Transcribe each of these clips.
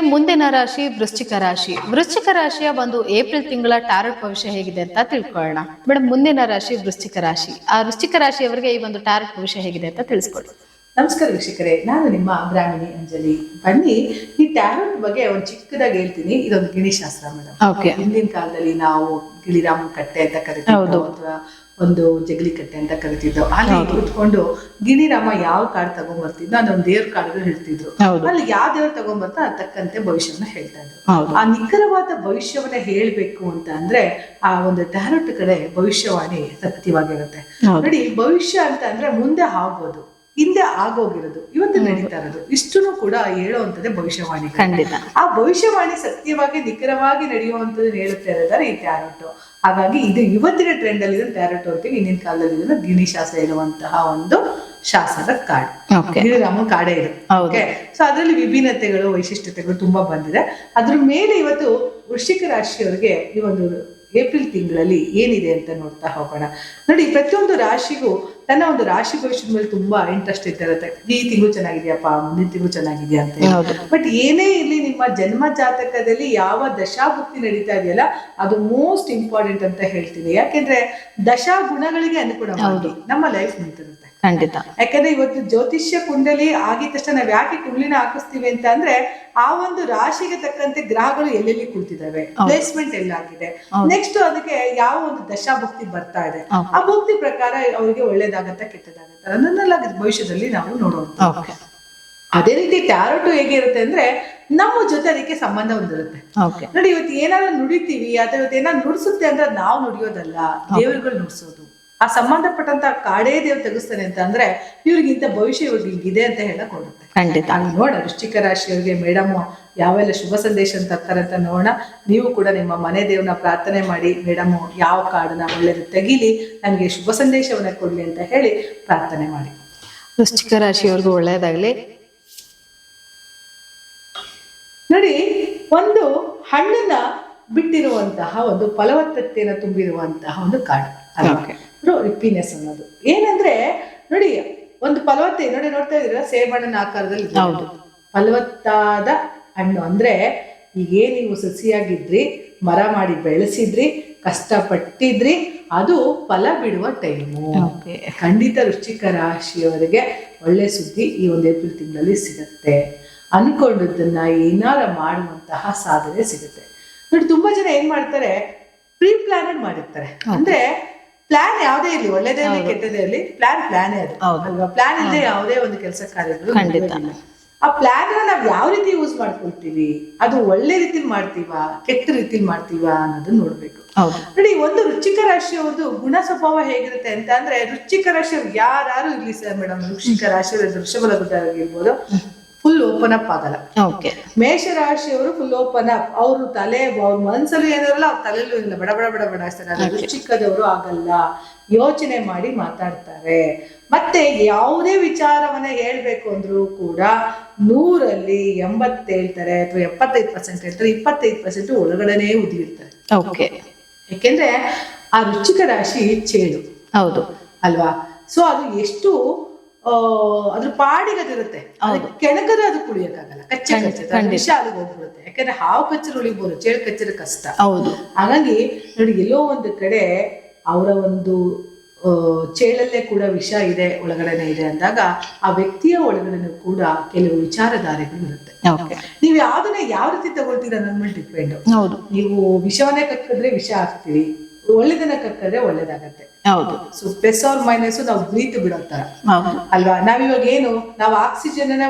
ಮುಂದಿನ ರಾಶಿ ವೃಶ್ಚಿಕ ರಾಶಿ. ವೃಶ್ಚಿಕ ರಾಶಿಯ ಒಂದು ಏಪ್ರಿಲ್ ತಿಂಗಳ ಟಾರೆಟ್ ಭವಿಷ್ಯ ಹೇಗಿದೆ ಅಂತ ತಿಳ್ಕೊಳ್ಳೋಣ. ಮೇಡಮ್, ಮುಂದಿನ ರಾಶಿ ವೃಶ್ಚಿಕ ರಾಶಿ. ಆ ವೃಶ್ಚಿಕ ರಾಶಿಯವರಿಗೆ ಈ ಒಂದು ಟಾರೆಟ್ ಭವಿಷ್ಯ ಹೇಗಿದೆ ಅಂತ ತಿಳಿಸ್ಕೊಡಿ. ನಮಸ್ಕಾರ ವೀಕ್ಷಕರೇ, ನಾನು ನಿಮ್ಮ ಬ್ರಾಹ್ಮಣಿ ಅಂಜಲಿ. ಬನ್ನಿ, ಈ ಟ್ಯಾರೋಟ್ ಬಗ್ಗೆ ಒಂದು ಚಿಕ್ಕದಾಗಿ ಹೇಳ್ತೀನಿ. ಇದೊಂದು ಗಿಣಿಶಾಸ್ತ್ರ ಮೇಡಮ್. ಹಿಂದಿನ ಕಾಲದಲ್ಲಿ ನಾವು ಗಿಳಿರಾಮನ್ ಕಟ್ಟೆ ಅಂತ ಕರಿತೀವಿ, ಅಥವಾ ಒಂದು ಜಗಲಿ ಕಟ್ಟೆ ಅಂತ ಕರಿತಿದ್ದೋ. ಅಲ್ಲಿ ಕೂತ್ಕೊಂಡು ಗಿಣಿರಾಮ ಯಾವ ಕಾರ್ಡ್ ತಗೊಂಡ್ಬರ್ತಿದ್ನೋ ಅದೊಂದು ದೇವ್ರ ಕಾರ್ಡ್ಗಳು ಹೇಳ್ತಿದ್ರು. ಅಲ್ಲಿ ಯಾವ ದೇವ್ರು ತಗೊಂಡ್ಬರ್ತಾ ಅದಕ್ಕಂತೆ ಭವಿಷ್ಯವನ್ನ ಹೇಳ್ತಾ ಇದ್ರು. ಆ ನಿಖರವಾದ ಭವಿಷ್ಯವನ್ನ ಹೇಳ್ಬೇಕು ಅಂತ ಅಂದ್ರೆ ಆ ಒಂದು ಟ್ಯಾರೋಟ್ ಕಡೆ ಭವಿಷ್ಯವಾಣಿ ಸತ್ಯವಾಗಿರುತ್ತೆ. ನೋಡಿ, ಭವಿಷ್ಯ ಅಂತ ಅಂದ್ರೆ ಮುಂದೆ ಆಗೋದು, ಹಿಂದೆ ಆಗೋಗಿರೋದು, ಇವತ್ತು ನಡೀತಾ ಇರೋದು, ಇಷ್ಟನ್ನು ಕೂಡ ಹೇಳುವಂಥದ್ದೇ ಭವಿಷ್ಯವಾಣಿ. ಆ ಭವಿಷ್ಯವಾಣಿ ಸತ್ಯವಾಗಿ ನಿಖರವಾಗಿ ನಡೆಯುವಂಥದ್ದು ಹೇಳುತ್ತಾ ಇರೋದಾರೆ ಈ ಟ್ಯಾರೋಟ್. ಹಾಗಾಗಿ ಇದು ಇವತ್ತಿನ ಟ್ರೆಂಡ್ ಅಲ್ಲಿ ಟ್ಯಾರೋಟ್ ಅಂತೀವಿ. ಹಿಂದಿನ ಕಾಲದಲ್ಲಿ ಇದನ್ನು ಗಿಣಿಶಾಸ್ತ್ರ ಇರುವಂತಹ ಒಂದು ಶಾಸ್ತ್ರದ ಕಾರ್ಡ್, ಗಿಣಿರಾಮನ್ ಕಾಡೇ ಇದೆ. ಓಕೆ, ಸೊ ಅದರಲ್ಲಿ ವಿಭಿನ್ನತೆಗಳು, ವೈಶಿಷ್ಟ್ಯತೆಗಳು ತುಂಬಾ ಬಂದಿದೆ. ಅದ್ರ ಮೇಲೆ ಇವತ್ತು ವೃಶ್ಚಿಕ ರಾಶಿಯವರಿಗೆ ಈ ಒಂದು ಏಪ್ರಿಲ್ ತಿಂಗಳಲ್ಲಿ ಏನಿದೆ ಅಂತ ನೋಡ್ತಾ ಹೋಗೋಣ. ನೋಡಿ, ಪ್ರತಿಯೊಂದು ರಾಶಿಗೂ ತನ್ನ ಒಂದು ರಾಶಿ ಭವಿಷ್ಯದ ಮೇಲೆ ತುಂಬಾ ಇಂಟ್ರೆಸ್ಟ್ ಇರುತ್ತೆ. ಈ ತಿಂಗಳು ಚೆನ್ನಾಗಿದೆಯಪ್ಪ, ಮುಂದಿನ ತಿಂಗಳು ಚೆನ್ನಾಗಿದೆಯಾ ಅಂತ. ಬಟ್ ಏನೇ ಇರ್ಲಿ, ನಿಮ್ಮ ಜನ್ಮ ಜಾತಕದಲ್ಲಿ ಯಾವ ದಶಾಭುಕ್ತಿ ನಡೀತಾ ಇದೆಯಲ್ಲ ಅದು ಮೋಸ್ಟ್ ಇಂಪಾರ್ಟೆಂಟ್ ಅಂತ ಹೇಳ್ತೀನಿ. ಯಾಕೆಂದ್ರೆ ದಶಾ ಗುಣಗಳಿಗೆ ಅನುಗುಣವಾಗಿ ನಮ್ಮ ಲೈಫ್ ನಿಂತಿರುತ್ತೆ. ಖಂಡಿತ. ಯಾಕಂದ್ರೆ ಇವತ್ತು ಜ್ಯೋತಿಷ್ಯ ಕುಂಡಲಿ ಆಗಿದ ತಕ್ಷಣ ನಾವ್ ಯಾಕೆ ಕುಂಡ್ಲಿನ ಹಾಕಿಸ್ತೀವಿ ಅಂತ ಅಂದ್ರೆ ಆ ಒಂದು ರಾಶಿಗೆ ತಕ್ಕಂತೆ ಗ್ರಹಗಳು ಎಲ್ಲೆಲ್ಲಿ ಕುಳಿತಿದಾವೆ, ಪ್ಲೇಸ್ಮೆಂಟ್ ಎಲ್ಲಾಗಿದೆ, ನೆಕ್ಸ್ಟ್ ಅದಕ್ಕೆ ಯಾವ ಒಂದು ದಶಾಭುಕ್ತಿ ಬರ್ತಾ ಇದೆ, ಆ ಭುಕ್ತಿ ಪ್ರಕಾರ ಅವ್ರಿಗೆ ಒಳ್ಳೇದಾಗತ್ತ ಕೆಟ್ಟದಾಗತ್ತ ಅದನ್ನೆಲ್ಲ ಭವಿಷ್ಯದಲ್ಲಿ ನಾವು ನೋಡುವಂತ. ಅದೇ ರೀತಿ ಟ್ಯಾರೋಟ್ ಹೇಗೆ ಇರುತ್ತೆ ಅಂದ್ರೆ ನಮ್ಮ ಜೊತೆ ಅದಕ್ಕೆ ಸಂಬಂಧ ಹೊಂದಿರುತ್ತೆ. ನೋಡಿ, ಇವತ್ತು ಏನಾದ್ರು ನುಡಿತೀವಿ ಅಥವಾ ಇವತ್ತು ಏನಾದ್ರು ನುಡಿಸುತ್ತೆ ಅಂದ್ರೆ ನಾವು ನುಡಿಯೋದಲ್ಲ, ದೇವರುಗಳು ನುಡಿಸೋದು. ಆ ಸಂಬಂಧಪಟ್ಟಂತ ಕಾಡೇ ದೇವ್ ತೆಗಿಸ್ತಾನೆ ಅಂತ ಅಂದ್ರೆ ಇವ್ರಿಗಿಂತ ಭವಿಷ್ಯ ಇವ್ರಿಗೆ ಇದೆ ಅಂತ ಹೇಳಕ್ ಕೊಡುತ್ತೆ. ನೋಡ, ವೃಶ್ಚಿಕ ರಾಶಿಯವರಿಗೆ ಮೇಡಮ್ ಯಾವೆಲ್ಲ ಶುಭ ಸಂದೇಶ ತರ್ತಾರೆ ಅಂತ ನೋಡೋಣ. ನೀವು ಕೂಡ ನಿಮ್ಮ ಮನೆ ದೇವ್ರನ್ನ ಪ್ರಾರ್ಥನೆ ಮಾಡಿ, ಮೇಡಮ್ ಯಾವ ಕಾಡನ್ನ ಒಳ್ಳೇದು ತೆಗಿಲಿ, ನಮ್ಗೆ ಶುಭ ಸಂದೇಶವನ್ನ ಕೊಡ್ಲಿ ಅಂತ ಹೇಳಿ ಪ್ರಾರ್ಥನೆ ಮಾಡಿ. ವೃಶ್ಚಿಕ ರಾಶಿಯವ್ರಿಗೂ ಒಳ್ಳೇದಾಗ್ಲಿ. ನೋಡಿ, ಒಂದು ಹಣ್ಣನ್ನ ಬಿಟ್ಟಿರುವಂತಹ ಒಂದು ಫಲವತ್ತತೆಯನ್ನು ತುಂಬಿರುವಂತಹ ಒಂದು ಕಾಡು, ರಿಪ್ಪಿನೆಸ್ ಅನ್ನೋದು ಏನಂದ್ರೆ, ನೋಡಿ ಒಂದು ಫಲವತ್ತೆ ನೋಡಿ, ನೋಡ್ತಾ ಇದ್ದೀರಾ ಸೇಬಣ್ಣನ ಆಕಾರದಲ್ಲಿ ಫಲವತ್ತಾದ ಹಣ್ಣು ಅಂದ್ರೆ ಈಗೇ ನೀವು ಸಸಿಯಾಗಿದ್ರಿ, ಮರ ಮಾಡಿ ಬೆಳೆಸಿದ್ರಿ, ಕಷ್ಟಪಟ್ಟಿದ್ರಿ, ಅದು ಫಲ ಬಿಡುವ ಟೈಮು. ಖಂಡಿತ ವೃಶ್ಚಿಕ ರಾಶಿಯವರಿಗೆ ಒಳ್ಳೆ ಸುದ್ದಿ ಈ ಒಂದು ಏಪ್ರಿಲ್ ತಿಂಗಳಲ್ಲಿ ಸಿಗುತ್ತೆ. ಅನ್ಕೊಂಡದನ್ನ ಏನಾರ ಮಾಡುವಂತಹ ಸಾಧನೆ ಸಿಗುತ್ತೆ. ನೋಡಿ, ತುಂಬಾ ಜನ ಏನ್ ಮಾಡ್ತಾರೆ, ಪ್ರೀ ಪ್ಲಾನೆಡ್ ಮಾಡಿರ್ತಾರೆ. ಅಂದ್ರೆ ಪ್ಲಾನ್ ಯಾವುದೇ ಇರಲಿ, ಒಳ್ಳೇದೇ ಇರಲಿ ಕೆಟ್ಟದೇ ಇರಲಿ, ಪ್ಲಾನೇ ಅದು ಅಲ್ವಾ. ಪ್ಲಾನ್ ಇಲ್ಲದೆ ಯಾವುದೇ ಒಂದು ಕೆಲಸ ಕಾರ್ಯಗಳು. ಆ ಪ್ಲಾನ್ ನಾವ್ ಯಾವ ರೀತಿ ಯೂಸ್ ಮಾಡ್ಕೊಳ್ತೀವಿ, ಅದು ಒಳ್ಳೆ ರೀತಿಲಿ ಮಾಡ್ತೀವಾ ಕೆಟ್ಟ ರೀತಿಲಿ ಮಾಡ್ತೀವಾ ಅನ್ನೋದನ್ನ ನೋಡ್ಬೇಕು. ನೋಡಿ, ಒಂದು ವೃಶ್ಚಿಕ ರಾಶಿಯವ್ರದ್ದು ಗುಣ ಸ್ವಭಾವ ಹೇಗಿರುತ್ತೆ ಅಂತ ಅಂದ್ರೆ, ವೃಶ್ಚಿಕ ರಾಶಿಯವ್ರಿಗೆ ಯಾರು ಇರ್ಲಿ ಸರ್ ಮೇಡಮ್, ವೃಶ್ಚಿಕ ರಾಶಿಯವ್ರ ವೃಷಭ ಲಗ್ನದವರಾಗಿರ್ಬೋದು, ಫುಲ್ ಓಪನ್ ಅಪ್ ಆಗಲ್ಲ. ಮೇಷರಾಶಿಯವರು ಫುಲ್ ಓಪನ್ ಅಪ್, ಅವ್ರ ತಲೆ ಅವ್ರ ಮನಸ್ಸಲ್ಲೂ ಏನಿರಲ್ಲ, ಅವ್ರ ತಲೆಯಲ್ಲೂ ಇಲ್ಲ, ಬಡ ಬಡ ಬಡ ಬಡಾಯಿಸ್ತಾರೆ. ವೃಶ್ಚಿಕದವರು ಆಗಲ್ಲ, ಯೋಚನೆ ಮಾಡಿ ಮಾತಾಡ್ತಾರೆ. ಮತ್ತೆ ಯಾವುದೇ ವಿಚಾರವನ್ನ ಹೇಳ್ಬೇಕು ಅಂದ್ರೂ ಕೂಡ 100ರಲ್ಲಿ 80 ಹೇಳ್ತಾರೆ, ಅಥವಾ 75% ಹೇಳ್ತಾರೆ, 25% ಒಳಗಡೆನೆ ಉದಿರ್ತಾರೆ. ಯಾಕೆಂದ್ರೆ ಆ ವೃಶ್ಚಿಕ ರಾಶಿ ಚೇಳು, ಹೌದು ಅಲ್ವಾ. ಸೊ ಅದು ಎಷ್ಟು ಅದ್ರ ಪಾಡಿಗದಿರುತ್ತೆ, ಅದಕ್ಕೆ ಕೆಣಕದ್ರೆ ಅದು ಕುಡಿಯಕ್ಕಾಗಲ್ಲ, ಕಚ್ಚೆ ವಿಷ ಅಲ್ಲಿಗೆ ಹೋಗ್ಬಿಡುತ್ತೆ. ಯಾಕಂದ್ರೆ ಹಾವು ಕಚ್ಚರು ಉಳಿಬೋದು, ಚೇಳು ಕಚ್ಚರ ಕಷ್ಟ. ಹಾಗಾಗಿ ನೋಡಿ, ಎಲ್ಲೋ ಒಂದು ಕಡೆ ಅವರ ಒಂದು ಚೇಳಲ್ಲೇ ಕೂಡ ವಿಷ ಇದೆ, ಒಳಗಡೆನೆ ಇದೆ ಅಂದಾಗ ಆ ವ್ಯಕ್ತಿಯ ಒಳಗಡೆನೂ ಕೂಡ ಕೆಲವು ವಿಚಾರಧಾರೆಗಳು ಇರುತ್ತೆ. ನೀವು ಯಾವ್ದನ್ನ ಯಾವ ರೀತಿ ತಗೊಳ್ತೀರ ಅನ್ನೋದ್ ಮೇಲೆ ಡಿಪೆಂಡ್. ನೀವು ವಿಷವನ್ನೇ ಕಕ್ಕಿದ್ರೆ ವಿಷ ಹಾಕ್ತೀವಿ, ಒಳ್ಳೇದನ್ನ ಕಕ್ಕಿದ್ರೆ ಒಳ್ಳೇದಾಗತ್ತೆ. ಸೊ ಪ್ಲಸ್ ಆರ್ ಮೈನಸ್ ನಾವು ಬ್ರೀತ್ ಬಿಡೋ ತರ ಅಲ್ವಾ. ನಾವಿವಾಗ ಏನು ನಾವು ಆಕ್ಸಿಜನ್ ಅನ್ನ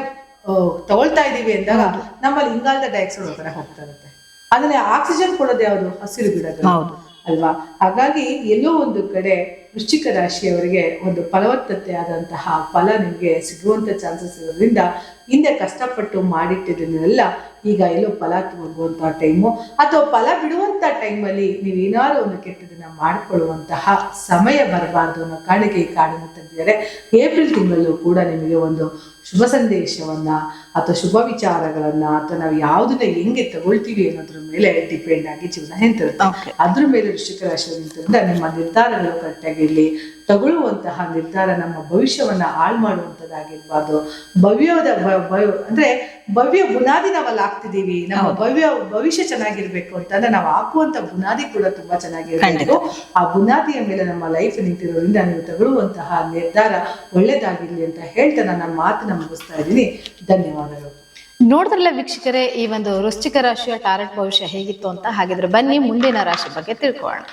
ತಗೊಳ್ತಾ ಇದೀವಿ ಅಂದಾಗ ನಮ್ಮಲ್ಲಿ ಇಂಗಾಲದ ಡೈಆಕ್ಸೈಡ್ ಹೊರಗಡೆ ಹೋಗ್ತಾ ಇರುತ್ತೆ. ಅದನ್ನ ಆಕ್ಸಿಜನ್ ಕೊಡೋದು ಯಾವುದು, ಹಸಿರು ಗಿಡಗಳು ಅಲ್ವಾ. ಹಾಗಾಗಿ ಎಲ್ಲೋ ಒಂದು ಕಡೆ ವೃಶ್ಚಿಕ ರಾಶಿಯವರಿಗೆ ಒಂದು ಫಲವತ್ತತೆ ಆದಂತಹ ಫಲ ನಿಮ್ಗೆ ಸಿಗುವಂತ ಚಾನ್ಸಸ್ ಇರೋದ್ರಿಂದ, ಹಿಂದೆ ಕಷ್ಟಪಟ್ಟು ಮಾಡಿಟ್ಟಿದ್ದನ್ನೆಲ್ಲ ಈಗ ಎಲ್ಲೋ ಫಲ ತಗೊಳ್ಳುವಂತಹ ಟೈಮು, ಅಥವಾ ಫಲ ಬಿಡುವಂತ ಟೈಮಲ್ಲಿ ನೀವೇನಾದ್ರು ಒಂದು ಕೆಟ್ಟದನ್ನ ಮಾಡ್ಕೊಳ್ಳುವಂತಹ ಸಮಯ ಬರಬಾರ್ದು ಅನ್ನೋ ಕಾರಣಕ್ಕೆ ಈ ಕಾಡನ್ನು ತೆಗೆದಿದ್ದಾರೆ. ಏಪ್ರಿಲ್ ತಿಂಗಳಲ್ಲೂ ಕೂಡ ನಿಮಗೆ ಒಂದು ಶುಭ ಸಂದೇಶವನ್ನ ಅಥವಾ ಶುಭ ವಿಚಾರಗಳನ್ನ ಅಥವಾ ನಾವು ಯಾವುದನ್ನ ಹೆಂಗೆ ತಗೊಳ್ತೀವಿ ಅನ್ನೋದ್ರ ಮೇಲೆ ಡಿಪೆಂಡ್ ಆಗಿ ಜೀವನ ನಿಂತಿರುತ್ತೆ. ಅದ್ರ ಮೇಲೆ ವೃಶ್ಚಿಕ ರಾಶಿ ನಿಂತಿರೋದ್ರಿಂದ ನಿಮ್ಮ ನಿರ್ಧಾರಗಳು ಕರೆಕ್ಟಾಗಿರ್ಲಿ, ತಗೊಳ್ಳುವಂತಹ ನಿರ್ಧಾರ ನಮ್ಮ ಭವಿಷ್ಯವನ್ನ ಹಾಳು ಮಾಡುವಂಥದ್ದಾಗಿರ್ಬಾರ್ದು. ಅಂದ್ರೆ ಭವ್ಯ ಬುನಾದಿ ನಾವಲ್ಲಿ ಹಾಕ್ತಿದೀವಿ, ನಮ್ಮ ಭವಿಷ್ಯ ಚೆನ್ನಾಗಿರ್ಬೇಕು ಅಂತಂದ್ರೆ ನಾವು ಹಾಕುವಂತ ಬುನಾದಿ ಕೂಡ ತುಂಬಾ ಚೆನ್ನಾಗಿರ್ಬೇಕು. ಆ ಬುನಾದಿಯ ಮೇಲೆ ನಮ್ಮ ಲೈಫ್ ನಿಂತಿರೋದ್ರಿಂದ ನೀವು ತಗೊಳ್ಳುವಂತಹ ನಿರ್ಧಾರ ಒಳ್ಳೇದಾಗಿರ್ಲಿ ಅಂತ ಹೇಳ್ತಾ ನನ್ನ ಮಾತನ್ನ ಮುಗಿಸ್ತಾ ಇದ್ದೀನಿ. ಧನ್ಯವಾದಗಳು. ನೋಡಿದ್ರಲ್ಲ ವೀಕ್ಷಕರೇ, ಈ ಒಂದು ವೃಶ್ಚಿಕ ರಾಶಿಯ ಟಾರೆಟ್ ಭವಿಷ್ಯ ಹೇಗಿತ್ತು ಅಂತ. ಹಾಗಿದ್ರೆ ಬನ್ನಿ ಮುಂದಿನ ರಾಶಿ ಬಗ್ಗೆ ತಿಳ್ಕೊಳ್ಳೋಣ.